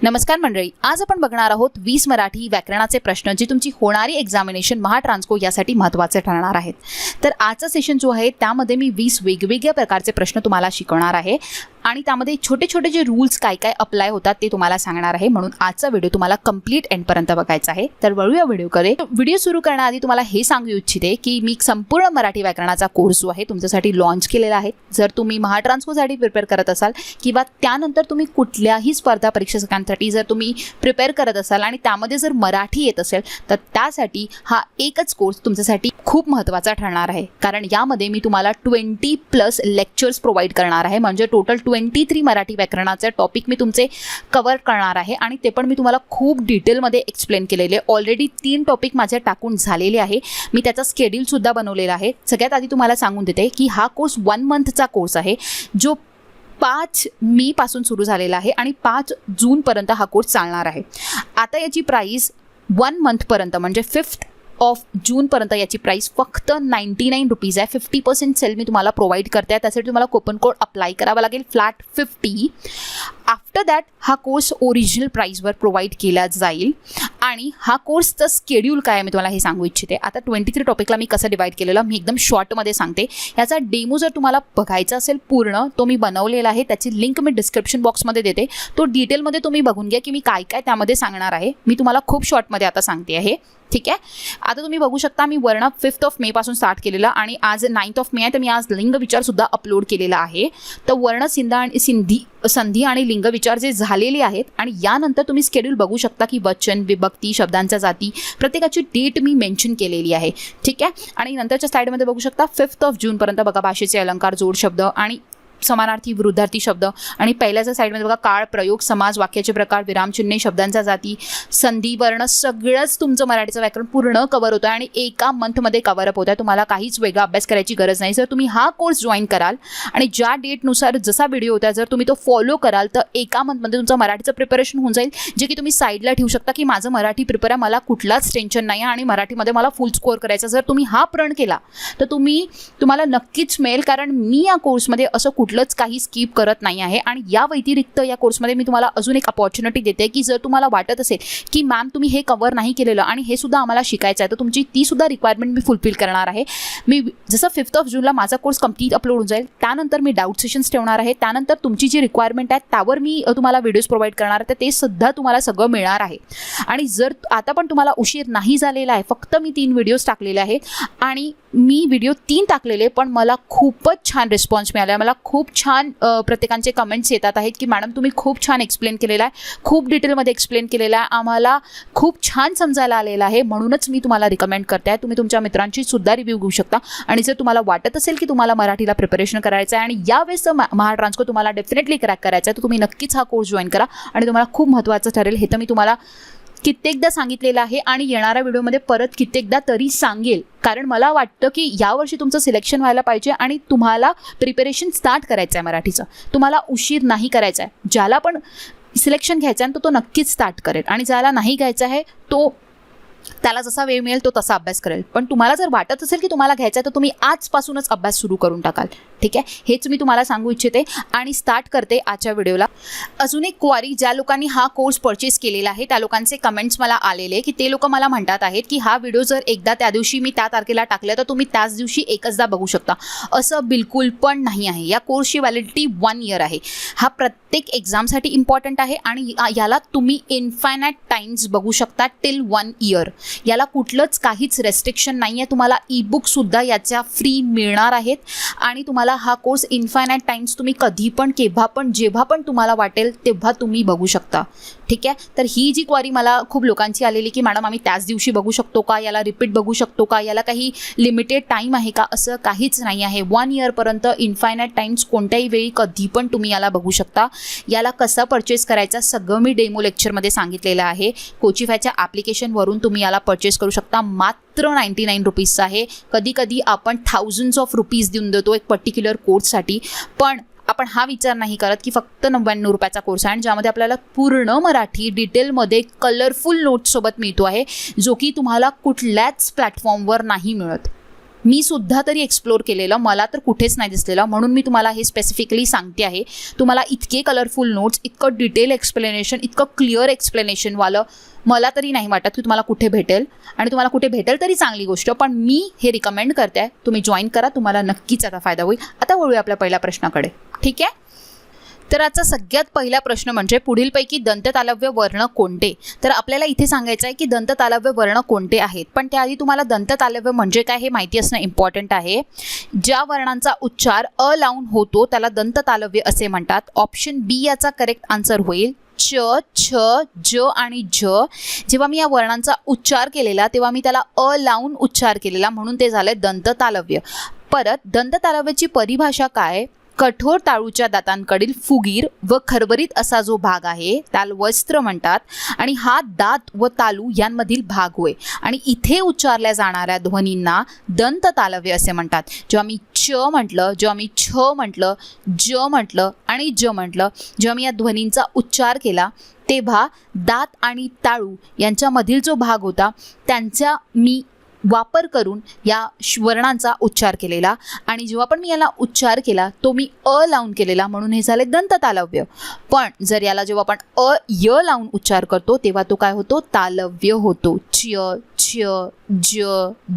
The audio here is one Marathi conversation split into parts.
नमस्कार मंडळी, आज आपण बघणार आहोत 20 मराठी व्याकरणाचे प्रश्न जे तुमची होणारी एक्झामिनेशन महाट्रान्सको यासाठी महत्त्वाचे ठरणार आहेत। तर आजचा सेशन जो आहे त्यामध्ये मी 20 वेगवेगळ्या प्रकारचे प्रश्न तुम्हाला शिकवणार आहे आणि त्यामध्ये छोटे छोटे जे रूल्स काय काय अप्लाय होतात ते तुम्हाला सांगणार आहे। म्हणून आजचा व्हिडिओ तुम्हाला कंप्लीट एंडपर्यंत बघायचा आहे। तर वळूया व्हिडिओकडे। व्हिडिओ सुरू करण्याआधी तुम्हाला हे सांगू इच्छिते की मी संपूर्ण मराठी व्याकरणाचा कोर्स जो आहे तुमच्यासाठी लॉन्च केलेला आहे। जर तुम्ही महाट्रान्सकोसाठी प्रिपेअर करत असाल किंवा त्यानंतर तुम्ही कुठल्याही स्पर्धा परीक्षकांसाठी जर तुम्ही प्रिपेअर करत असाल आणि त्यामध्ये जर मराठी येत असेल तर त्यासाठी हा एकच कोर्स तुमच्यासाठी खूप महत्त्वाचा ठरणार आहे। कारण यामध्ये मी तुम्हाला 20+ लेक्चर्स प्रोव्हाइड करणार आहे। म्हणजे टोटल 23 मराठी व्याकरणाचे टॉपिक मी तुमचे कव्हर करणार आहे आणि ते पण मी तुम्हाला खूप डिटेलमध्ये एक्सप्लेन केलेले। ऑलरेडी 3 टॉपिक माझे टाकून झालेले आहे। मी त्याचा शेड्यूल सुद्धा बनवलेला आहे। सगळ्यात आधी तुम्हाला सांगून देते की हा कोर्स 1 मंथचा कोर्स आहे जो 5 मे पासून सुरू झालेला आहे आणि 5 जून पर्यंत हा कोर्स चालणार आहे। आता याची प्राइस 1 मंथ पर्यंत म्हणजे 5th ऑफ जून पर्यंत याची प्राइस फक्त 99 रुपीज आहे। 50% सेल मी तुम्हाला प्रोव्हाइड करते आहे। त्यासाठी तुम्हाला कूपन कोड अप्लाय करावा लागेल फ्लॅट 50। आफ्टर दॅट हा कोर्स ओरिजिनल प्राइसवर प्रोव्हाइड केला जाईल आणि हा कोर्सचं शेड्यूल काय आहे मी तुम्हाला हे सांगू इच्छिते। आता 23 टॉपिकला मी कसं डिवाइड केलेलं मी एकदम शॉर्टमध्ये सांगते। याचा डेमो जर तुम्हाला बघायचा असेल पूर्ण तो मी बनवलेला आहे। त्याची लिंक मी डिस्क्रिप्शन बॉक्समध्ये देते। तो डिटेलमध्ये तुम्ही बघून घ्या की मी काय काय त्यामध्ये सांगणार आहे। मी तुम्हाला खूप शॉर्टमध्ये आता सांगते आहे, ठीक आहे। आता तुम्ही बघू शकता मी वर्ण 5th ऑफ मे पासून स्टार्ट केलेला आणि आज 9th ऑफ मे आहे। तर मी आज लिंग विचार सुद्धा अपलोड केलेला आहे। तर वर्ण संधी आणि लिंग विचार जे झालेले आहेत आणि यानंतर तुम्ही शेड्यूल बघू शकता की वचन, विभक्ती, शब्दांच्या जाती प्रत्येकाची डेट मी मेन्शन केलेली आहे, ठीक आहे। आणि नंतरच्या स्लाइडमध्ये बघू शकता 5th ऑफ जून पर्यंत बघा भाषेचे अलंकार, जोड शब्द आणि समानार्थी विरुद्धार्थी शब्द आणि पहिल्याच्या साईडमध्ये बघा काळ, प्रयोग, समाज, वाक्याचे प्रकार, विरामचिन्हे, शब्दांच्या जाती, संधी, वर्ण सगळंच तुमचं मराठीचं व्याकरण पूर्ण कव्हर होतं आणि एका मंथमध्ये कव्हर अप होतं आहे। तुम्हाला काहीच वेगळा अभ्यास करायची गरज नाही। जर तुम्ही हा कोर्स जॉईन कराल आणि ज्या डेटनुसार जसा व्हिडिओ होता जर तुम्ही तो फॉलो कराल तर एका मंथमध्ये तुमचं मराठीचं प्रिपरेशन होऊन जाईल, जे की तुम्ही साईडला ठेवू शकता की माझं मराठी प्रिपेअर आहे, मला कुठलाच टेन्शन नाही आहे आणि मराठीमध्ये मला फुल स्कोअर करायचा। जर तुम्ही हा प्रण केला तर तुम्हाला नक्कीच मिळेल, कारण मी या कोर्समध्ये असं कुठलंच काही स्किप करत नाही आहे। आणि या व्यतिरिक्त या कोर्समध्ये मी तुम्हाला अजून एक अपॉर्च्युनिटी देते की जर तुम्हाला वाटत असेल की मॅम तुम्ही हे कव्हर नाही केलेलं आणि हे सुद्धा आम्हाला शिकायचं आहे तर तुमची ती सुद्धा रिक्वायरमेंट मी फुलफिल करणार आहे। मी जसं 5th ऑफ जूनला माझा कोर्स कंप्लीट अपलोड होऊन जाईल त्यानंतर मी डाऊट सेशन्स ठेवणार आहे। त्यानंतर तुमची जी रिक्वायरमेंट आहे त्यावर मी तुम्हाला व्हिडिओज प्रोव्हाइड करणार आहे, तर ते सुद्धा तुम्हाला सगळं मिळणार आहे। आणि जर आता पण तुम्हाला उशीर नाही झालेला आहे, फक्त मी 3 व्हिडिओज टाकलेले आहेत आणि मी व्हिडिओ 3 टाकलेले पण मला खूपच छान रिस्पॉन्स मिळाला आहे। मला खूप छान प्रत्येकांचे कमेंट्स येतात आहेत की मॅडम तुम्ही खूप छान एक्सप्लेन केलेला आहे, खूप डिटेलमध्ये एक्सप्लेन केलेला आहे, आम्हाला खूप छान समजायला आलेलं आहे। म्हणूनच मी तुम्हाला रिकमेंड करते आहे तुम्ही तुमच्या मित्रांची सुद्धा रिव्ह्यू घेऊ शकता। आणि जर तुम्हाला वाटत असेल की तुम्हाला मराठीला प्रिपरेशन करायचं आहे आणि यावेळेस महाट्रान्सको तुम्हाला डेफिनेटली क्रॅक करायचं आहे तर तुम्ही नक्कीच हा कोर्स जॉईन करा आणि तुम्हाला खूप महत्त्वाचं ठरेल। हे तर मी तुम्हाला कित्येकदा सांगितलेलं आहे आणि येणाऱ्या व्हिडिओमध्ये परत कित्येकदा तरी सांगेल, कारण मला वाटतं की यावर्षी तुमचं सिलेक्शन व्हायला पाहिजे आणि तुम्हाला प्रिपरेशन स्टार्ट करायचं आहे मराठीचं। तुम्हाला उशीर नाही करायचा आहे। ज्याला पण सिलेक्शन घ्यायचं आहे तो नक्कीच स्टार्ट करेल आणि ज्याला नाही घ्यायचं आहे तो त्याला जसा वेळ मिळेल तो तसा अभ्यास करेल। पण तुम्हाला जर वाटत असेल की तुम्हाला घ्यायचं आहे तर तुम्ही आजपासूनच अभ्यास सुरू करून टाकाल, ठीक आहे। हेच मी तुम्हाला सांगू इच्छिते आणि स्टार्ट करते आजच्या व्हिडिओला। अजून एक क्वारी, ज्या लोकांनी हा कोर्स परचेस केलेला आहे त्या लोकांचे कमेंट्स मला आलेले की ते लोक मला म्हणतात आहेत की हा व्हिडिओ जर एकदा त्या दिवशी मी त्या तारखेला टाकला तर तुम्ही त्याच दिवशी एकचदा बघू शकता। असं बिलकुल पण नाही आहे। या कोर्सची व्हॅलिडिटी 1 इयर आहे। हा प्रत्येक एक्झामसाठी इम्पॉर्टंट आहे आणि याला तुम्ही इन्फायनाईट टाइम्स बघू शकता टिल 1 इयर। याला कुठलंच काहीच रेस्ट्रिक्शन नाही आहे। तुम्हाला ई-बुकसुद्धा याच्या फ्री मिळणार आहेत आणि तुम्हाला हा कोर्स इन्फायनाईट टाइम्स तुम्ही कधी पण केव्हा पण जेव्हा पण तुम्हाला वाटेल तेव्हा तुम्ही बघू शकता, ठीक आहे। तर ही जी क्वारी मला खूप लोकांची आलेली की मॅडम आम्ही त्याच दिवशी बघू शकतो का, याला रिपीट बघू शकतो का, याला काही लिमिटेड टाईम आहे का, असं काहीच नाही आहे। 1 इयरपर्यंत इन्फायनाईट टाइम्स कोणत्याही वेळी कधी पण तुम्ही याला बघू शकता। याला कसं परचेस करायचं सगळं मी डेमो लेक्चरमध्ये सांगितलेलं आहे। कोचिफायच्या ॲप्लिकेशनवरून तुम्ही याला परचेस करू शकता। मात्र 99 रुपीजचं आहे। कधी कधी आपण थाउजंड्स ऑफ रुपीज देऊन देतो एक पर्टिक्युलर कोर्ससाठी, पण आपण हा विचार नाही करत की फक्त 99 रुपयाचा कोर्स आहे आणि ज्यामध्ये आपल्याला पूर्ण मराठी डिटेलमध्ये कलरफुल नोट्ससोबत मिळतो आहे, जो की तुम्हाला कुठल्याच प्लॅटफॉर्मवर नाही मिळत, मी सुद्धा तरी एक्सप्लोर केलेलं, मला तर कुठेच नाही दिसलेलं, म्हणून मी तुम्हाला हे स्पेसिफिकली सांगते आहे. तुम्हाला इतके कलरफुल नोट्स, इतकं डिटेल एक्सप्लेनेशन, इतकं क्लिअर एक्सप्लेनेशनवालं मला तरी नाही वाटत की तुम्हाला कुठे भेटेल. आणि तुम्हाला कुठे भेटेल तरी चांगली गोष्ट, पण मी हे रिकमेंड करते आहे तुम्ही जॉईन करा, तुम्हाला नक्कीच याचा फायदा होईल. आता वळूया आपल्या पहिल्या प्रश्नाकडे. ठीक आहे. तर आजचा सगळ्यात पहिला प्रश्न म्हणजे पुढीलपैकी दंततालव्य वर्ण कोणते. तर आपल्याला इथे सांगायचं आहे की दंततालव्य वर्ण कोणते आहेत, पण त्याआधी तुम्हाला दंततालव्य म्हणजे काय हे माहिती असणं इम्पॉर्टंट आहे. ज्या वर्णांचा उच्चार अ लावून होतो त्याला दंततालव्य असे म्हणतात. ऑप्शन बी याचा करेक्ट आन्सर होईल. च, छ, ज आणि झ. जेव्हा मी या वर्णांचा उच्चार केलेला तेव्हा मी त्याला अ लावून उच्चार केलेला, म्हणून ते झाले दंततालव्य. परत दंततालव्याची परिभाषा काय. कठोर ताळूच्या दातांकडील फुगीर व खरबरीत असा जो भाग आहे त्याला वस्त्र म्हणतात, आणि हा दात व तालू यांमधील भाग होय. आणि इथे उच्चारल्या जाणाऱ्या ध्वनींना दंततालव्य असे म्हणतात. जेव्हा मी च म्हटलं, जेव्हा मी छ म्हटलं, ज म्हटलं आणि ज म्हटलं, जेव्हा मी या ध्वनींचा उच्चार केला तेव्हा दात आणि ताळू यांच्यामधील जो भाग होता त्यांचा मी वापर करून या वर्णांचा उच्चार केलेला, आणि जेव्हा पण मी याला उच्चार केला तो मी अ लावून केलेला, म्हणून हे झाले दंततालव्य. पण जर याला जेव्हा आपण अ य लावून उच्चार करतो तेव्हा तो काय होतो, तालव्य होतो. च्य, छ, ज,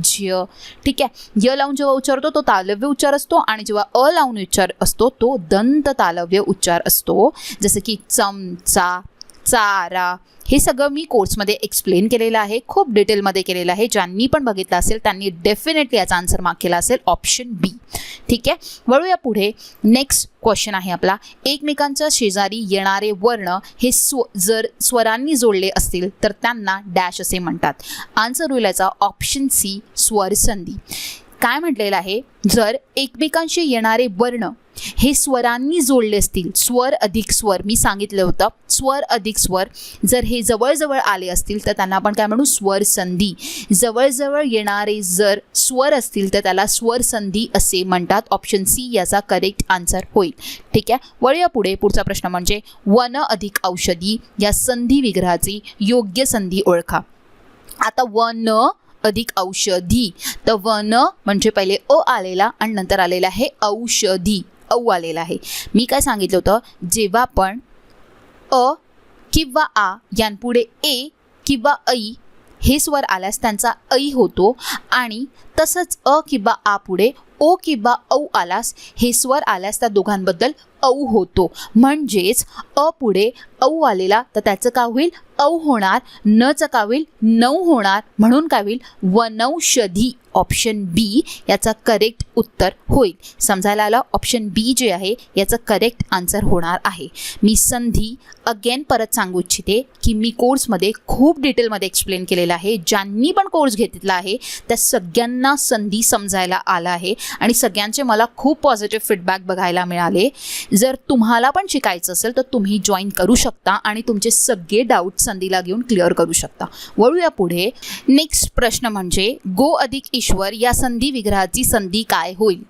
झ. ठीक आहे. य लावून जेव्हा उच्चारतो तो तालव्य उच्चार असतो, आणि जेव्हा अ लावून उच्चार असतो तो दंततालव्य उच्चार असतो. जसं की चमचा, चारा, हे सगळं मी कोर्समध्ये एक्सप्लेन केलेलं आहे, खूप डिटेलमध्ये केलेलं आहे. ज्यांनी पण बघितलं असेल त्यांनी डेफिनेटली याचा आन्सर मार्क केला असेल, ऑप्शन बी. ठीक आहे. वळूया पुढे. नेक्स्ट क्वेश्चन आहे आपला. एकमेकांच्या शेजारी येणारे वर्ण हे जर स्वरांनी जोडले असतील तर त्यांना डॅश असे म्हणतात. आन्सर होईल याचा ऑप्शन सी, स्वरसंधी. काय म्हटलेलं आहे, जर एकमेकांशी येणारे वर्ण हे स्वरांनी जोडले असतील, स्वर अधिक स्वर, मी सांगितलं होतं स्वर अधिक स्वर, जर हे जवळजवळ आले असतील तर त्यांना आपण काय म्हणू, स्वरसंधी. जवळजवळ येणारे जर स्वर असतील तर त्याला स्वरसंधी असे म्हणतात. ऑप्शन सी याचा करेक्ट आन्सर होईल. ठीक आहे. वळूया पुढे. पुढचा प्रश्न म्हणजे वन अधिक औषधी या संधी विग्रहाची योग्य संधी ओळखा. आता वन अधिक औषधी, तर वन म्हणजे पहिले अ आलेला आणि नंतर आलेला आहे औषधी, औ आलेला आहे. मी काय सांगितलं होतं, जेव्हा पण अ किंवा आ यांपुढे ए किंवा ऐ हे स्वर आल्यास त्यांचा ऐ होतो, आणि तसंच अ किंवा आ पुढे ओ किंवा औ आल्यास, हे स्वर आल्यास त्या दोघांबद्दल औ होतो. म्हणजेच अ पुढे औ आलेला तर त्याचं काय होईल, औ होणार. नचं काय होईल, नऊ होणार. म्हणून काय होईल, वनौषधी. ऑप्शन बी याचा करेक्ट उत्तर होईल. समजायला आलं, ऑप्शन बी जे आहे याचं करेक्ट आन्सर होणार आहे. मी संधी अगेन परत सांगू इच्छिते की मी कोर्समध्ये खूप डिटेलमध्ये एक्सप्लेन केलेलं आहे. ज्यांनी पण कोर्स घेतला आहे त्या सगळ्यांना संधी समजायला आला आहे, आणि सगळ्यांचे मला खूप पॉझिटिव्ह फीडबॅक बघायला मिळाले. जर तुम्हाला पण शिकायचं असेल तर तुम्ही जॉईन करू शकता आणि तुमचे सगळे डाऊट संधीला घेऊन क्लिअर करू शकता. वळूया पुढे. नेक्स्ट प्रश्न म्हणजे गो अधिक ईश्वर या संधी विग्रहाची संधी काय होईल.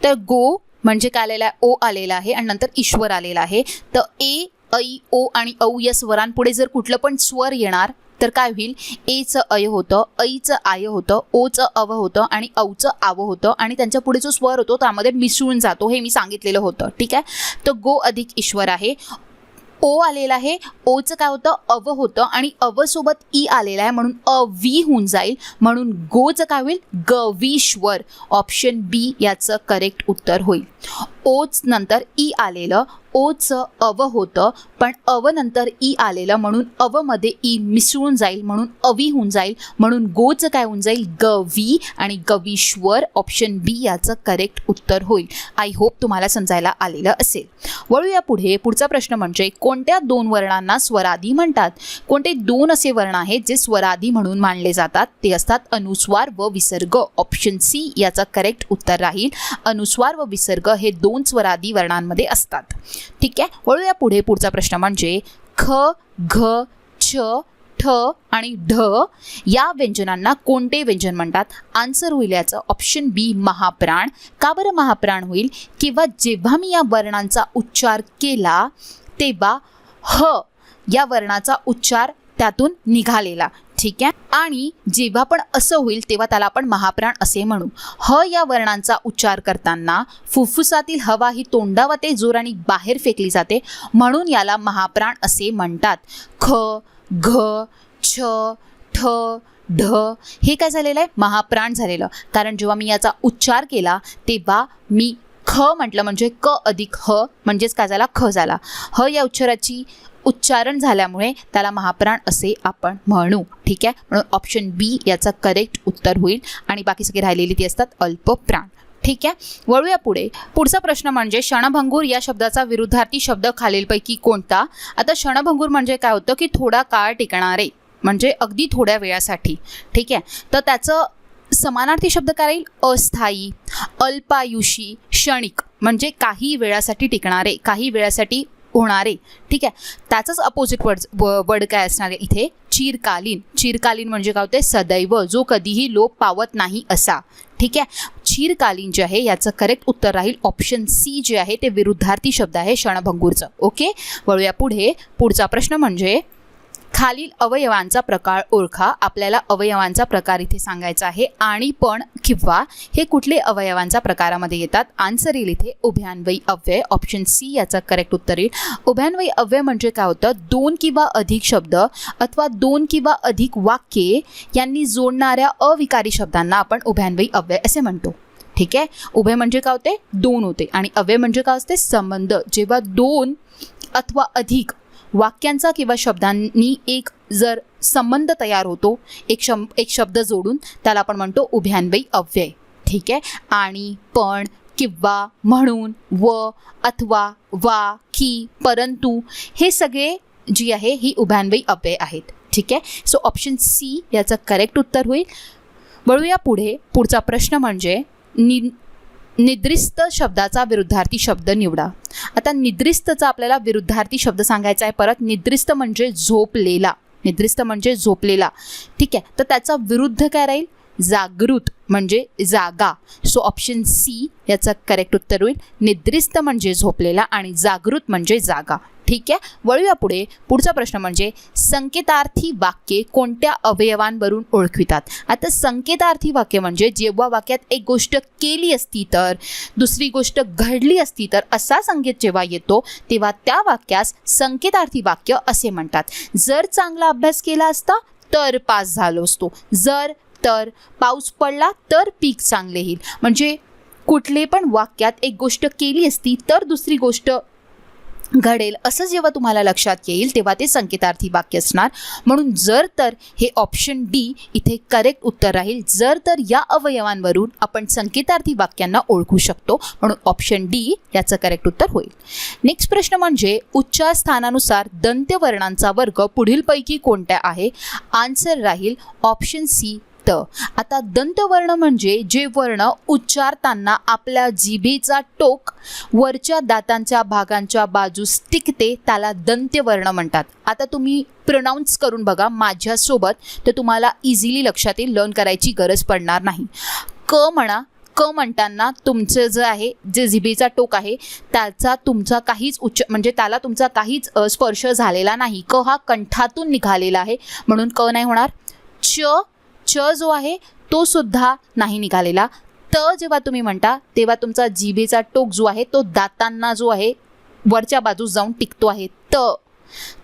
तर गो म्हणजे काय आलेला आहे, ओ आलेला आहे आणि नंतर ईश्वर आलेला आहे. तर ए, ऐ, ओ आणि औ या स्वरांपुढे जर कुठलं पण स्वर येणार तर काय होईल, एचं अय होतं, ऐचं आय होतं, ओचं अव होतं आणि औचं आव होतं, आणि त्यांच्या पुढे जो स्वर होतो त्यामध्ये मिसळून जातो, हे मी सांगितलेलं होतं. ठीक आहे. तर गो अधिक ईश्वर आहे. ओ आलेला आहे, ओचं काय होतं, अव होतं, आणि अव सोबत ई आलेला आहे म्हणून अवी होऊन जाईल, म्हणून गोचं काय होईल, गवीश्वर. ऑप्शन बी याचं करेक्ट उत्तर होईल. ओच नंतर ई आलेलं, ओचं अव होतं, पण अव नंतर ई आलेलं म्हणून अवमध्ये ई मिसळून जाईल म्हणून अवी होऊन जाईल, म्हणून गोचं काय होऊन जाईल, गवी आणि गवीश्वर. ऑप्शन बी याचं करेक्ट उत्तर होईल. आय होप तुम्हाला समजायला आलेलं असेल. वळूया पुढे. पुढचा प्रश्न म्हणजे कोणत्या दोन वर्णांना स्वरादी म्हणतात. कोणते दोन असे वर्ण आहेत जे स्वरादी म्हणून मानले जातात. ते असतात अनुस्वार व विसर्ग. ऑप्शन सी याचा करेक्ट उत्तर राहील. अनुस्वार व विसर्ग हे दोन स्वरादी वर्णांमध्ये असतात. ठीक आहे. वळूया पुढे. पुढचा प्रश्न म्हणजे ख, घ, छ, ठ आणि ढ या व्यंजनांना कोणते व्यंजन म्हणतात. आन्सर होईल याचं ऑप्शन बी, महाप्राण. का बरं महाप्राण होईल, किंवा जेव्हा मी या वर्णांचा उच्चार केला तेव्हा ह या वर्णाचा उच्चार त्यातून निघालेला. ठीक आहे. आणि जेव्हा पण असं होईल तेव्हा त्याला आपण महाप्राण असे म्हणू. ह या वर्णांचा उच्चार करताना फुफ्फुसातील हवा ही तोंडावाटे जोराने बाहेर फेकली जाते, म्हणून याला महाप्राण असे म्हणतात. ख, घ, छ, ठ, ढ हे काय झालेलं आहे? महाप्राण झालेलं. कारण जेव्हा मी याचा उच्चार केला तेव्हा मी ख म्हटलं म्हणजे क अधिक ह म्हणजेच काय झाला? ख झाला. ह या उच्चाराची उच्चारण झाल्यामुळे त्याला महाप्राण असे आपण म्हणू. ठीक आहे. म्हणून ऑप्शन बी याचं करेक्ट उत्तर होईल आणि बाकी सगळे राहिलेली ती असतात अल्पप्राण. ठीक आहे. वळूया पुढे. पुढचा प्रश्न म्हणजे क्षणभंगूर या शब्दाचा विरुद्धार्थी शब्द खालीलपैकी कोणता? आता क्षणभंगूर म्हणजे काय होतं की थोडा काळ टिकणारे, म्हणजे अगदी थोड्या वेळासाठी. ठीक आहे. तर त्याचं समानार्थी शब्द काय राहील? अस्थायी, अल्पायुषी, क्षणिक म्हणजे काही वेळासाठी टिकणारे, काही वेळासाठी होणारे. ठीक आहे. त्याचंच अपोजिट वर्ड काय असणार आहे इथे? चिरकालीन. चिरकालीन म्हणजे काय होते? सदैव, जो कधीही लोप पावत नाही असा. ठीक आहे. चिरकालीन जे आहे याचं करेक्ट उत्तर राहील ऑप्शन सी जे आहे ते विरुद्धार्थी शब्द आहे क्षणभंगूरचं. ओके. वळूया पुढे. पुढचा प्रश्न म्हणजे खालील अवयवांचा प्रकार ओळखा. आपल्याला अवयवांचा प्रकार इथे सांगायचा आहे. आणि पण किंवा हे कुठले अवयवांच्या प्रकारामध्ये येतात? आन्सर येईल इथे उभयान्वयी अव्यय. ऑप्शन सी याचं करेक्ट उत्तर येईल. उभयान्वयी अव्यय म्हणजे काय होतं? दोन किंवा अधिक शब्द अथवा दोन किंवा अधिक वाक्ये यांनी जोडणाऱ्या अविकारी शब्दांना आपण उभयान्वयी अव्यय असे म्हणतो. ठीक आहे. उभय म्हणजे काय होते? दोन होते. आणि अव्यय म्हणजे काय असते? संबंध. जेव्हा दोन अथवा अधिक वाक्यांचा किंवा शब्दांनी एक जर संबंध तयार होतो एक शब्द जोडून, त्याला आपण म्हणतो उभयान्वयी अव्यय. ठीक आहे. आणि पण, किंवा, म्हणून, व, अथवा, वा, की, परंतु हे सगळे जी आहे ही उभयान्वयी अव्यय आहेत. ठीक आहे. सो ऑप्शन सी याचं करेक्ट उत्तर होईल. वळूया पुढे. पुढचा प्रश्न म्हणजे निद्रिस्त शब्दाचा विरुद्धार्थी शब्द निवडा. आता निद्रिस्तचा आपल्याला विरुद्धार्थी शब्द सांगायचा आहे. परत निद्रिस्त म्हणजे झोपलेला. निद्रिस्त म्हणजे झोपलेला. ठीक आहे. तर त्याचा विरुद्ध काय राहील? जागृत म्हणजे जागा. सो ऑप्शन सी याचं करेक्ट उत्तर होईल. निद्रिस्त म्हणजे झोपलेला आणि जागृत म्हणजे जागा. ठीक आहे. वळूया पुढे. पुढचा प्रश्न म्हणजे संकेतार्थी वाक्ये कोणत्या अवयवांवरून ओळखवितात? आता संकेतार्थी वाक्य म्हणजे जेव्हा वाक्यात एक गोष्ट केली असती तर, दुसरी गोष्ट घडली असती तर असा संकेत जेव्हा येतो तेव्हा त्या वाक्यास संकेतार्थी वाक्य असे म्हणतात. जर चांगला अभ्यास केला असता तर पास झालो असतो. जर, तर, पाऊस पडला तर पीक चांगले येईल. म्हणजे कुठले पण वाक्यात एक गोष्ट केली असती तर दुसरी गोष्ट घडेल असं जेव्हा तुम्हाला लक्षात येईल तेव्हा ते संकेतार्थी वाक्य असणार. म्हणून जर तर हे ऑप्शन डी इथे करेक्ट उत्तर राहील. जर तर या अवयवांवरून आपण संकेतार्थी वाक्यांना ओळखू शकतो, म्हणून ऑप्शन डी याचं करेक्ट उत्तर होईल. नेक्स्ट प्रश्न म्हणजे उच्चार स्थानानुसार दंत्यवर्णांचा वर्ग पुढीलपैकी कोणत्या आहे? आन्सर राहील ऑप्शन सी त. आता दंतवर्ण म्हणजे जे वर्ण उच्चारताना आपल्या जिभेचा टोक वरच्या दातांच्या भागांच्या बाजूस टिकते त्याला दंत्यवर्ण म्हणतात. आता तुम्ही प्रोनाऊन्स करून बघा माझ्यासोबत, तर तुम्हाला इझिली लक्षात येईल. लर्न करायची गरज पडणार नाही. क म्हणा. क म्हणताना तुमचं जे आहे जे जिभेचा टोक आहे त्याचा तुमचा काहीच म्हणजे त्याला तुमचा काहीच स्पर्श झालेला नाही. क हा कंठातून निघालेला आहे म्हणून क नाही होणार. च जो आहे तो सुद्धा नाही निघालेला. त जेव्हा तुम्ही म्हणता तेव्हा तुमचा जिभेचा टोक जो आहे तो दातांना जो आहे वरच्या बाजूस जाऊन टिकतो आहे.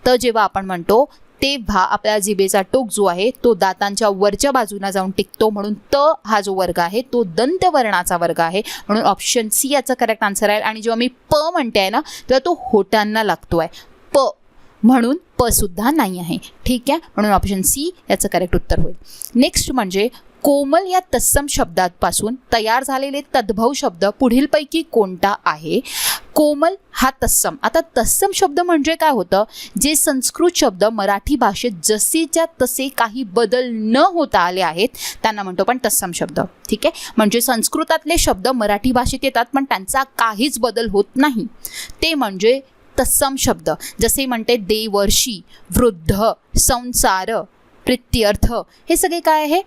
त जेव्हा आपण म्हणतो तेव्हा आपल्या जिभेचा टोक जो आहे तो दातांच्या वरच्या बाजूला जाऊन टिकतो, म्हणून त हा जो वर्ग आहे तो दंतवर्णाचा वर्ग आहे. म्हणून ऑप्शन सी याचा करेक्ट आन्सर आहे. आणि जेव्हा मी प म्हणते आहे ना तेव्हा तो होटांना लागतो आहे. प म्हणून प सुद्धा नाही आहे. ठीक आहे. म्हणून ऑप्शन सी याचं करेक्ट उत्तर होईल. नेक्स्ट म्हणजे कोमल या तत्सम शब्दापासून तयार झालेले तद्भव शब्द पुढीलपैकी कोणता आहे? कोमल हा तत्सम. आता तत्सम शब्द म्हणजे काय होतं? जे संस्कृत शब्द मराठी भाषेत जसेच्या तसे काही बदल न होता आले आहेत त्यांना म्हणतो पण तत्सम शब्द. ठीक आहे. म्हणजे संस्कृतातले शब्द मराठी भाषेत येतात पण त्यांचा काहीच बदल होत नाही, ते म्हणजे तत्सम शब्द. जसे म्हणते देवर्षी, वृद्ध, संसार, प्रित्यर्थ, हे सगळे काय आहे?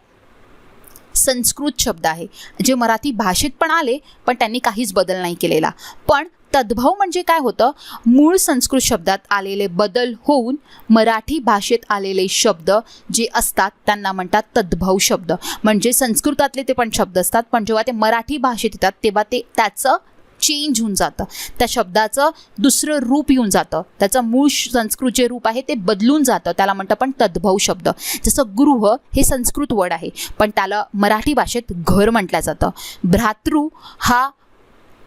संस्कृत शब्द आहे जे मराठी भाषेत पण आले पण त्यांनी काहीच बदल नाही केलेला. पण तद्भव म्हणजे काय होतं, मूळ संस्कृत शब्दात आलेले बदल होऊन मराठी भाषेत आलेले शब्द जे असतात त्यांना म्हणतात तद्भव शब्द. म्हणजे संस्कृतातले ते पण शब्द असतात, पण जेव्हा ते मराठी भाषेत येतात तेव्हा ते त्याचं चेंज होऊन जातं, त्या शब्दाचं दुसरं रूप येऊन जातं, त्याचं मूळ संस्कृत जे रूप आहे ते बदलून जातं, त्याला म्हणतं पण तद्भव शब्द. जसं गृह हे संस्कृत वर्ड आहे, पण त्याला मराठी भाषेत घर म्हटलं जातं. भ्रातृ हा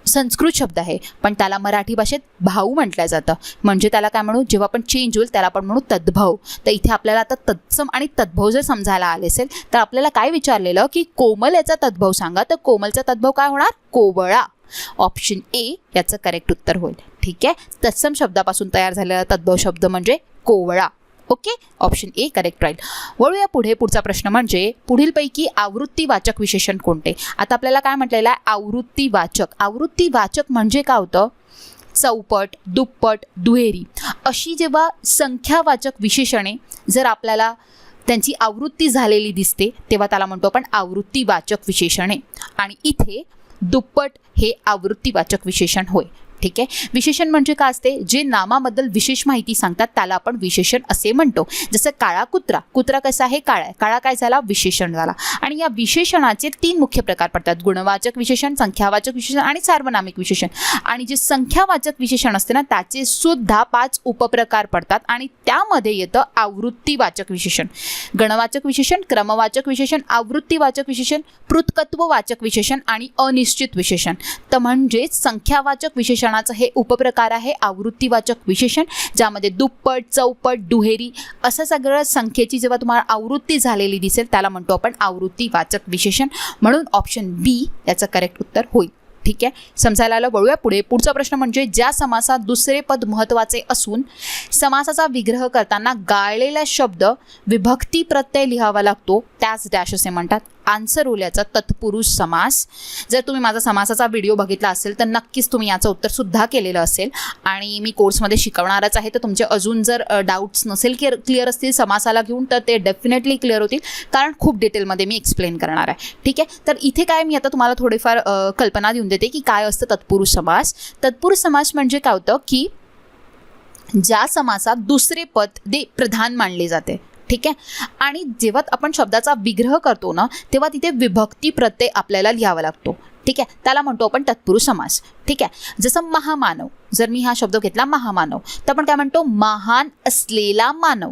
संस्कृत शब्द आहे, पण त्याला मराठी भाषेत भाऊ म्हटलं जातं. म्हणजे त्याला काय म्हणू, जेव्हा आपण चेंज होईल त्याला आपण म्हणू तद्भव. तर इथे आपल्याला आता तत्सम आणि तद्भव जर समजायला आले असेल तर आपल्याला काय विचारलेलं की कोमल याचा तद्भव सांगा, तर कोमलचा तद्भव काय होणार, कोवळा. ऑप्शन ए याचं करेक्ट उत्तर होईल. ठीक आहे, तत्सम शब्दापासून तयार झालेला तद्भव शब्द म्हणजे कोवळा. ओके, ऑप्शन ए करेक्ट राहील. वळूया पुढे. पुढचा प्रश्न म्हणजे पुढीलपैकी आवृत्तीवाचक विशेषण कोणते. आता आपल्याला काय म्हटलेलं आहे, आवृत्तीवाचक. आवृत्तीवाचक म्हणजे काय होतं, चौपट, दुप्पट, दुहेरी अशी जेव्हा संख्यावाचक विशेषणे जर आपल्याला त्यांची आवृत्ती झालेली दिसते तेव्हा त्याला म्हणतो आपण आवृत्तीवाचक विशेषणे. आणि इथे दुप्पट हे आवृत्तीवाचक विशेषण होय. ठीक आहे, विशेषण म्हणजे काय असते, जे नामाबद्दल विशेष माहिती सांगतात त्याला आपण विशेषण असे म्हणतो. जसं काळा कुत्रा, कुत्रा कसा आहे, काळा आहे, काळा काय झाला, विशेषण झाला. आणि या विशेषणाचे 3 मुख्य प्रकार पडतात, गुणवाचक विशेषण, संख्यावाचक विशेषण आणि सार्वनामिक विशेषण. आणि जे संख्यावाचक विशेषण असते ना त्याचे सुद्धा 5 उपप्रकार पडतात आणि त्यामध्ये येतं आवृत्तीवाचक विशेषण, गणवाचक विशेषण, क्रमवाचक विशेषण, आवृत्तीवाचक विशेषण, पृथकत्ववाचक विशेषण आणि अनिश्चित विशेषण. तर म्हणजे संख्यावाचक विशेषण हे उपप्रकार आहे आवृत्तीवाचक विशेषण, ज्यामध्ये दुप्पट, चौपट, दुहेरी असं सगळं संख्येची जेव्हा तुम्हाला आवृत्ती झालेली दिसेल त्याला म्हणतो आपण आवृत्तीवाचक विशेषण. म्हणून ऑप्शन बी याचं करेक्ट उत्तर होईल. ठीक आहे, समजायला आलं. वळूया पुढे. पुढचा प्रश्न म्हणजे ज्या समासात दुसरे पद महत्त्वाचे असून समासाचा विग्रह करताना गाळलेला शब्द विभक्ती प्रत्यय लिहावा लागतो त्यास डॅश असे म्हणतात. आन्सर होईल याचा तत्पुरुष समास. जर तुम्ही माझा समासाचा व्हिडिओ बघितला असेल तर नक्कीच तुम्ही याचं उत्तर सुद्धा केलेलं असेल आणि मी कोर्समध्ये शिकवणारच आहे. तर तुमचे अजून जर डाऊट्स नसेल क्लिअर असतील समासाला घेऊन तर ते डेफिनेटली क्लिअर होतील, कारण खूप डिटेलमध्ये मी एक्सप्लेन करणार आहे. ठीक आहे, तर इथे काय मी आता तुम्हाला थोडीफार कल्पना देऊन देते की काय असतं तत्पुरुष समास. तत्पुरुष समास म्हणजे काय होतं की ज्या समासात दुसरे पद ते प्रधान मानले जाते. ठीक आहे, आणि जेव्हा आपण शब्दाचा विग्रह करतो ना तेव्हा तिथे विभक्ती प्रत्यय आपल्याला लिहावा लागतो. ठीक आहे, त्याला म्हणतो आपण तत्पुरुष समास. ठीक आहे, जसं महामानव, जर मी हा शब्द घेतला महामानव तर आपण काय म्हणतो, महान असलेला मानव.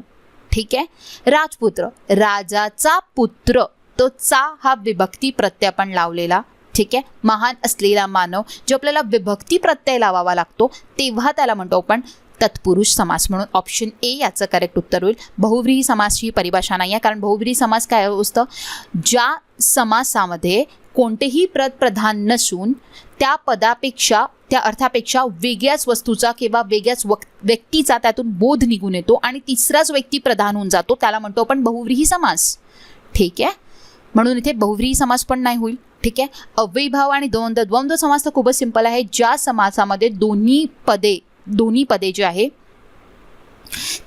ठीक आहे, राजपुत्र, राजाचा पुत्र, तो चा हा विभक्ती प्रत्यय आपण लावलेला. ठीक आहे, महान असलेला मानव जो आपल्याला विभक्ती प्रत्यय लावावा लागतो तेव्हा त्याला म्हणतो आपण तत्पुरुष समास. म्हणून ऑप्शन ए याचं करेक्ट उत्तर होईल. बहुव्रीही समास ही परिभाषा नाही आहे, कारण बहुव्रीही समास काय असतं, ज्या समासामध्ये कोणतेही पद प्रधान नसून त्या पदापेक्षा, त्या अर्थापेक्षा वेगळ्याच वस्तूचा किंवा वेगळ्याच व्यक्तीचा त्यातून बोध निघून येतो आणि तिसराच व्यक्ती प्रधान होऊन जातो, त्याला म्हणतो आपण बहुव्रीही समास. ठीक आहे, म्हणून इथे बहुव्रीही समास पण नाही होईल. ठीक आहे, अव्ययीभाव आणि द्वंद्व समास तर खूपच सिंपल आहे. ज्या समासामध्ये दोन्ही पदे जी आहे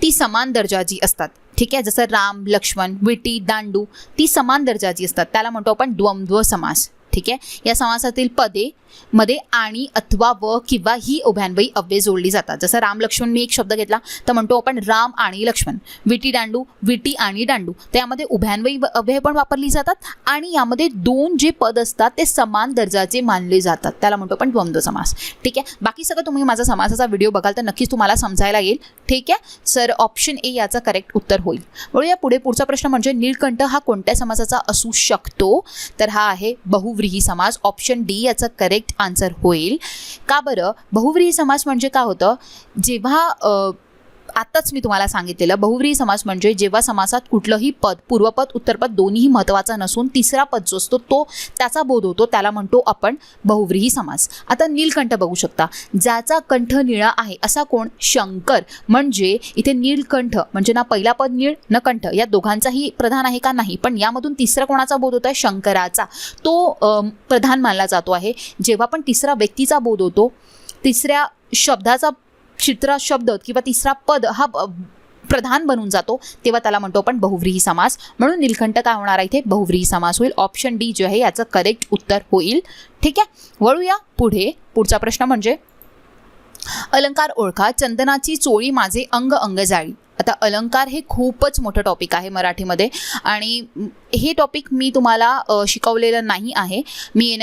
ती समान दर्जाची असतात. ठीक आहे, जसं राम, लक्ष्मण, विटी, दांडू ती समान दर्जाची असतात त्याला म्हणतो आपण द्वंद्व समास. ठीक आहे, या समासातील पदे मध्ये आणि अथवा व किंवा ही उभयान्वयी अव्यय जोडली जातात. जसं राम लक्ष्मण मी एक शब्द घेतला तर म्हणतो आपण राम आणि लक्ष्मण. विटी दांडू, विटी आणि दांडू, त्यामध्ये उभयान्वयी अव्यय पण वापरली जातात आणि यामध्ये 2 जे पद असतात ते समान दर्जाचे मानले जातात त्याला म्हणतो आपण द्वंद्व समास. ठीक आहे, बाकी सगळं तुम्ही माझा समासाचा व्हिडिओ बघाल तर नक्कीच तुम्हाला समजायला येईल. ठीक आहे, सर ऑप्शन ए याचा करेक्ट उत्तर होईल. वळूया पुढे. पुढचा प्रश्न म्हणजे नीलकंठ हा कोणत्या समासाचा असू शकतो, तर हा आहे बहुव्रीही समास. ऑप्शन डी याचा करेक्ट आन्सर होईल. का बरं, बहुव्रीही समास म्हणजे काय होतं, जेव्हा आताच मी तुम्हाला सांगितलेलं बहुव्रीही समास म्हणजे जेव्हा समासात कुठलंही पद, पूर्वपद उत्तरपद दोन्ही महत्त्वाचा नसून तिसरा पद जो असतो तो त्याचा बोध होतो त्याला म्हणतो आपण बहुव्रीही समास. आता नीलकंठ बघू शकता, ज्याचा कंठ निळा आहे असा कोण, शंकर. म्हणजे इथे नीलकंठ म्हणजे ना पहिला पद नीळ न कंठ या दोघांचाही प्रधान आहे का, नाही, पण यामधून तिसरा कोणाचा बोध होता, शंकराचा. तो प्रधान मानला जातो आहे. जेव्हा पण तिसरा व्यक्तीचा बोध होतो, तिसऱ्या शब्दाचा चित्रा शब्द किंवा तिसरा पद हा प्रधान बनून जातो तेव्हा त्याला म्हणतो आपण बहुव्रीही समास. म्हणून नीलकंठ काय होणार आहे, इथे बहुव्रीही समास होईल. ऑप्शन डी जे आहे याचं करेक्ट उत्तर होईल. ठीक आहे, वळूया पुढे. पुढचा प्रश्न म्हणजे अलंकार ओळखा. चंदनाची चोळी माझे अंग अंग जाळी. आता अलंकार हे खूपच मोठं टॉपिक आहे मराठीमध्ये आणि हे टॉपिक मी तुम्हाला शिकवलेलं नाही आहे. मी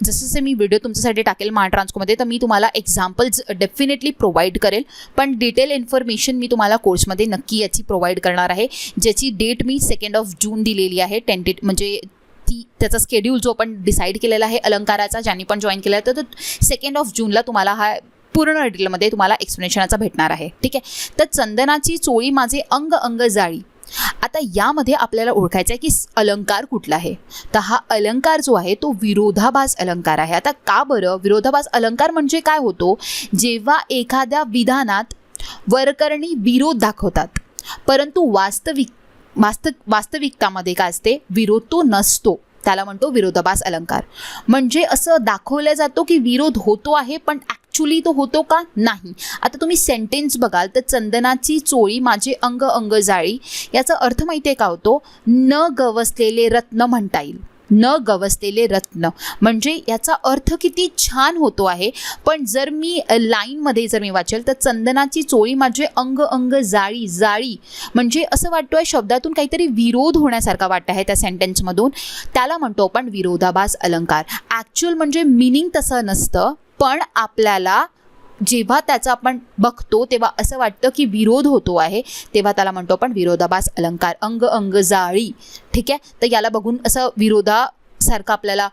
जसे जसे मी व्हिडिओ तुमच्यासाठी टाकेल महाट्रान्सकोमध्ये तर मी तुम्हाला एक्झाम्पल्स डेफिनेटली प्रोव्हाइड करेल, पण डिटेल इन्फॉर्मेशन मी तुम्हाला कोर्समध्ये नक्की याची प्रोव्हाइड करणार आहे, ज्याची डेट मी 2 जून दिलेली आहे. म्हणजे त्याचा स्केड्यूल जो आपण डिसाईड केलेला आहे अलंकाराचा, ज्यांनी पण जॉईन केला आहे तर 2 जूनला तुम्हाला हा पूर्ण डिटेलमध्ये तुम्हाला एक्सप्लेनेशनाचा भेटणार आहे. ठीक आहे. तर चंदनाची चोळी माझे अंग अंग जाळी. आता यामध्ये आपल्याला ओळखायचं आहे की अलंकार कुठला आहे. तर हा अलंकार जो आहे तो विरोधाभास अलंकार आहे. आता का बरं? विरोधाभास अलंकार म्हणजे काय होतो, जेव्हा एखाद्या विधानात वरकरणी विरोध दाखवतात परंतु वास्तविकतामध्ये काय असते, विरोध तो नसतो, त्याला म्हणतो विरोधाभास अलंकार. म्हणजे असं दाखवलं जातो की विरोध होतो आहे पण ॲक्च्युली तो होतो का नाही. आता तुम्ही सेंटेन्स बघाल तर चंदनाची चोळी माझे अंग अंग जाळी याचा अर्थ माहिती आहे का होतो, न गवसलेले रत्न म्हणता येईल. न गवसलेले रत्न म्हणजे याचा अर्थ किती छान होतो आहे. पण जर मी लाईनमध्ये जर मी वाचेल तर चंदनाची चोळी माझे अंग अंग जाळी. जाळी म्हणजे असं वाटतो आहे शब्दातून काहीतरी विरोध होण्यासारखा वाटतं आहे त्या सेंटेन्समधून, त्याला म्हणतो आपण विरोधाभास अलंकार. ॲक्च्युअल म्हणजे मिनिंग तसं नसतं, पण आपल्याला जेव्हा त्याचं आपण बघतो तेव्हा असं वाटतं की विरोध होतो आहे, तेव्हा त्याला म्हणतो आपण विरोधाभास अलंकार. अंग अंग जाळी. ठीक आहे. तर याला बघून असं विरोधासारखं आपल्याला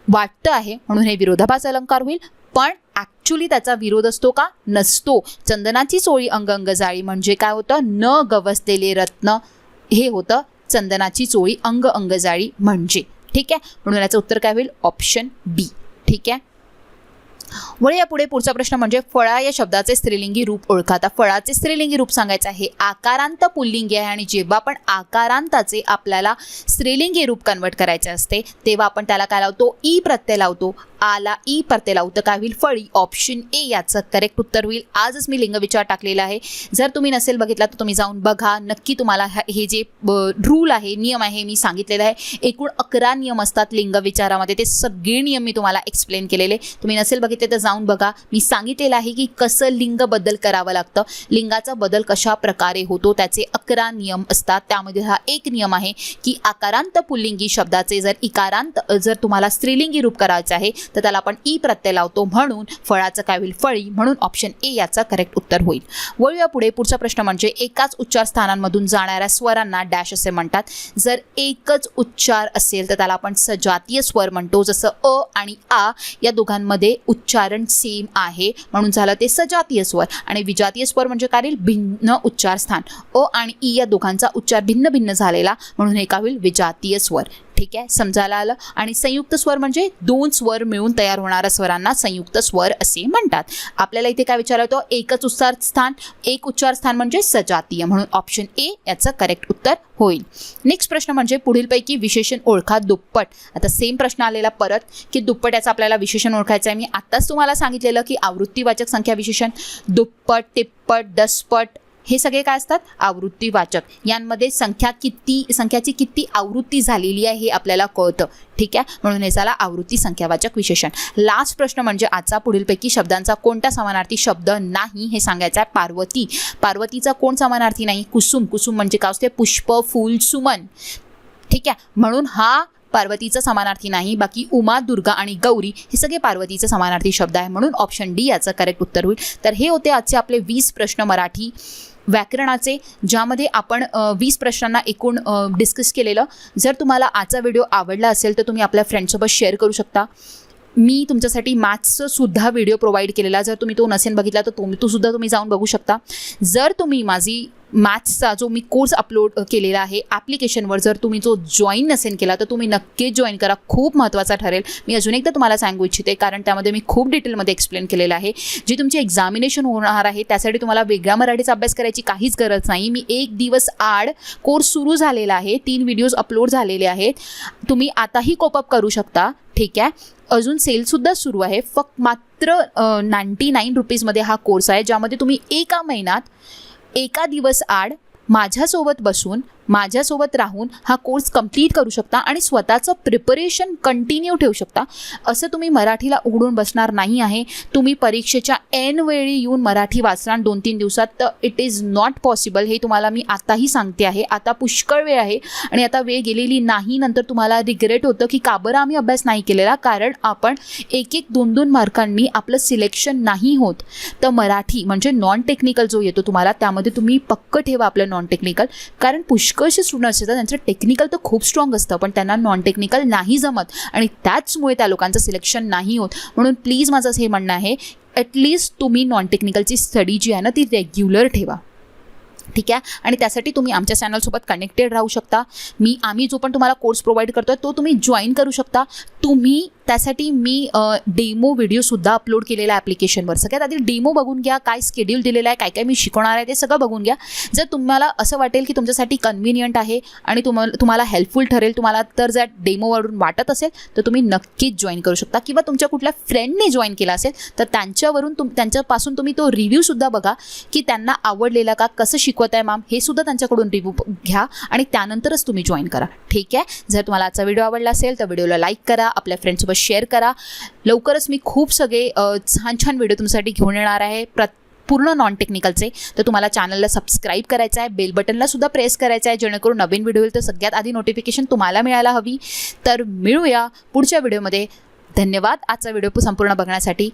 वाटतं आहे म्हणून हे विरोधाभास अलंकार होईल, पण ॲक्च्युली त्याचा विरोध असतो का, नसतो. चंदनाची चोळी अंग अंग जाळी म्हणजे काय होतं, न गवसलेले रत्न हे होतं चंदनाची चोळी अंग अंग जाळी म्हणजे. ठीक आहे. म्हणून याचं उत्तर काय होईल, ऑप्शन बी. ठीक आहे. वळूया पुढे. पुढचा प्रश्न म्हणजे फळा या शब्दाचे स्त्रीलिंगी रूप ओळखा. आता फळाचे स्त्रीलिंगी रूप सांगायचं आहे. आकारांत पुल्लिंगी आहे आणि जेव्हा आपण आकारांताचे आपल्याला स्त्रीलिंगी रूप कन्वर्ट करायचे असते तेव्हा आपण त्याला काय लावतो, ई प्रत्यय लावतो. आला ई प्रत्यय लावतो, काय होईल, फळी. ऑप्शन ए याचं करेक्ट उत्तर होईल. आजच मी लिंगविचार टाकलेला आहे, जर तुम्ही नसेल बघितला तर तुम्ही जाऊन बघा. नक्की तुम्हाला हे जे रूल आहे, नियम आहे मी सांगितलेलं आहे. एकूण 11 नियम असतात लिंगविचारामध्ये, ते सगळे नियम मी तुम्हाला एक्सप्लेन केलेले. तुम्ही नसेल बघितले तर जाऊन बघा. मी सांगितलेलं आहे की कसं लिंग बदल करावं लागतं, लिंगाचा बदल कशा प्रकारे होतो, त्याचे 11 नियम असतात. त्यामध्ये हा एक नियम आहे की आकारांत पुल्लिंगी शब्दाचे जर तुम्हाला स्त्रीलिंगी रूप करायचं आहे तर त्याला आपण ई प्रत्यय लावतो, म्हणून फळाचं काय होईल, फळी. म्हणून ऑप्शन ए याचा करेक्ट उत्तर होईल. वळूया पुढे. पुढचा प्रश्न म्हणजे एकाच उच्चार स्थानांमधून जाणाऱ्या स्वरांना डॅश असे म्हणतात. जर एकच उच्चार असेल तर त्याला आपण सजातीय स्वर म्हणतो. जसं अ आणि आ या दोघांमध्ये उच्चारण सेम आहे म्हणून झालं ते सजातीय स्वर. आणि विजातीय स्वर म्हणजे काय होईल, भिन्न उच्चार स्थान. अ आणि ई या दोघांचा उच्चार भिन्न भिन्न झालेला म्हणून हे काय होईल, विजातीय स्वर. ठीक आहे, समजायला आलं. आणि संयुक्त स्वर म्हणजे 2 स्वर मिळून तयार होणाऱ्या स्वरांना संयुक्त स्वर असे म्हणतात. आपल्याला इथे काय विचारतो, एकच उच्चार स्थान, एक उच्चार स्थान म्हणजे सजातीय, म्हणून ऑप्शन ए याचं करेक्ट उत्तर होईल. नेक्स्ट प्रश्न म्हणजे पुढीलपैकी विशेषण ओळखा. दुप्पट. आता सेम प्रश्न आलेला परत की दुप्पट याचं आपल्याला विशेषण ओळखायचं आहे. मी आत्ताच तुम्हाला सांगितलेलं की आवृत्तीवाचक संख्या विशेषण दुप्पट, तिप्पट, दसपट हे सगळे काय असतात, आवृत्तीवाचक. यांमध्ये संख्याची किती आवृत्ती झालेली आहे हे आपल्याला कळतं. ठीक आहे, म्हणून हे झाला आवृत्ती संख्यावाचक विशेषण. लास्ट प्रश्न म्हणजे आजचा पुढीलपैकी शब्दांचा कोणता समानार्थी शब्द नाही हे सांगायचं आहे. पार्वती. पार्वतीचा कोण समानार्थी नाही, कुसुम. कुसुम म्हणजे काय असते, पुष्प, फूल, सुमन. ठीक आहे, म्हणून हा पार्वतीचा समानार्थी नाही. बाकी उमा, दुर्गा आणि गौरी हे सगळे पार्वतीचे समानार्थी शब्द आहे म्हणून ऑप्शन डी याचं करेक्ट उत्तर होईल. तर हे होते आजचे आपले 20 प्रश्न मराठी व्याकरणाचे, ज्यामध्ये आपण 20 प्रश्नांना एकूण डिस्कस केलेलं. जर तुम्हाला आजचा व्हिडिओ आवडला असेल तर तुम्ही आपल्या फ्रेंड्ससोबत शेअर करू शकता. मी तुमच्यासाठी मॅथ्सचं सुद्धा व्हिडिओ प्रोव्हाइड केलेला, जर तुम्ही तो नसेल बघितला तर तुम्ही जाऊन बघू शकता. जर तुम्ही माझी मॅथ्सचा जो मी कोर्स अपलोड केलेला आहे ॲप्लिकेशनवर जर तुम्ही जो जॉईन नसेल केला तर तुम्ही नक्कीच जॉईन करा, खूप महत्त्वाचा ठरेल. मी अजून एकदा तुम्हाला सांगू इच्छिते कारण त्यामध्ये मी खूप डिटेलमध्ये एक्सप्लेन केलेलं आहे. जी तुमची एक्झामिनेशन होणार आहे त्यासाठी तुम्हाला वेगळ्या मराठीचा अभ्यास करायची काहीच गरज नाही. मी 1 दिवस आड कोर्स सुरू झालेला आहे, 3 व्हिडिओज अपलोड झालेले आहेत. तुम्ही आताही कोपअप करू शकता. ठीक आहे, अजून सेलसुद्धा सुरू आहे. फक्त मात्र 99 रुपीजमध्ये हा कोर्स आहे, ज्यामध्ये तुम्ही एका महिन्यात एका दिवस आड माझ्यासोबत बसून माझ्यासोबत राहून हा कोर्स कंप्लीट करू शकता आणि स्वतःचं प्रिपरेशन कंटिन्यू ठेवू शकता. असं तुम्ही मराठीला उघडून बसणार नाही आहे. तुम्ही परीक्षेच्या ऐन वेळी येऊन मराठी वाचणार 2-3 दिवसात, तर इट इज नॉट पॉसिबल. हे तुम्हाला मी आताही सांगते आहे. आता पुष्कळ वेळ आहे आणि आता वेळ गेलेली नाही. नंतर तुम्हाला रिग्रेट होतं की का बरं आम्ही अभ्यास नाही केलेला, कारण आपण 1-1, 2-2 मार्कांनी आपलं सिलेक्शन नाही होत. तर मराठी म्हणजे नॉन टेक्निकल जो येतो तुम्हाला, त्यामध्ये तुम्ही पक्क ठेवा आपलं नॉन टेक्निकल, कारण पुष्कळसे स्टुडंट्स येतात त्यांचं टेक्निकल तर खूप स्ट्रॉंग असतं, पण त्यांना नॉन टेक्निकल नाही जमत आणि त्याचमुळे त्या लोकांचं सिलेक्शन नाही होत. म्हणून प्लीज माझं हे म्हणणं आहे, ॲटलिस्ट तुम्ही नॉन टेक्निकलची स्टडी जी आहे ना ती रेग्युलर ठेवा. ठीक आहे. आणि त्यासाठी तुम्ही आमच्या चॅनलसोबत कनेक्टेड राहू शकता. आम्ही जो पण तुम्हाला कोर्स प्रोव्हाइड करतो आहे तो तुम्ही जॉईन करू शकता. तुम्ही त्यासाठी मी डेमो व्हिडिओसुद्धा अपलोड केलेला आहे ॲप्लिकेशनवर. सगळ्यात आधी डेमो बघून घ्या, काय स्केड्यूल दिलेलं आहे, काय काय मी शिकवणार आहे ते सगळं बघून घ्या. जर तुम्हाला असं वाटेल की तुमच्यासाठी कन्व्हिनियंट आहे आणि तुम्हाला हेल्पफुल ठरेल, तुम्हाला तर जर डेमोवरून वाटत असेल तर तुम्ही नक्कीच जॉईन करू शकता. किंवा तुमच्या कुठल्या फ्रेंडने जॉईन केला असेल तर त्यांच्यापासून तुम्ही तो रिव्ह्यूसुद्धा बघा की त्यांना आवडलेला का, कसं शिकवत आहे मॅम, हे सुद्धा त्यांच्याकडून रिव्ह्यू घ्या आणि त्यानंतरच तुम्ही जॉईन करा. ठीक आहे. जर तुम्हाला आजचा व्हिडिओ आवडला असेल तर व्हिडिओला लाईक करा, आपल्या फ्रेंड्ससोबत शेअर करा. लवकरच मी खूप सगळे छान छान व्हिडिओ तुमच्यासाठी घेऊन येणार आहे पूर्ण नॉन टेक्निकलचे. तर तुम्हाला चॅनलला सबस्क्राईब करायचं आहे, बेल बटनला सुद्धा प्रेस करायचं आहे, जेणेकरून नवीन व्हिडिओ येईल तर सगळ्यात आधी नोटिफिकेशन तुम्हाला मिळायला हवी. तर मिळूया पुढच्या व्हिडिओमध्ये. धन्यवाद आजचा व्हिडिओ संपूर्ण बघण्यासाठी.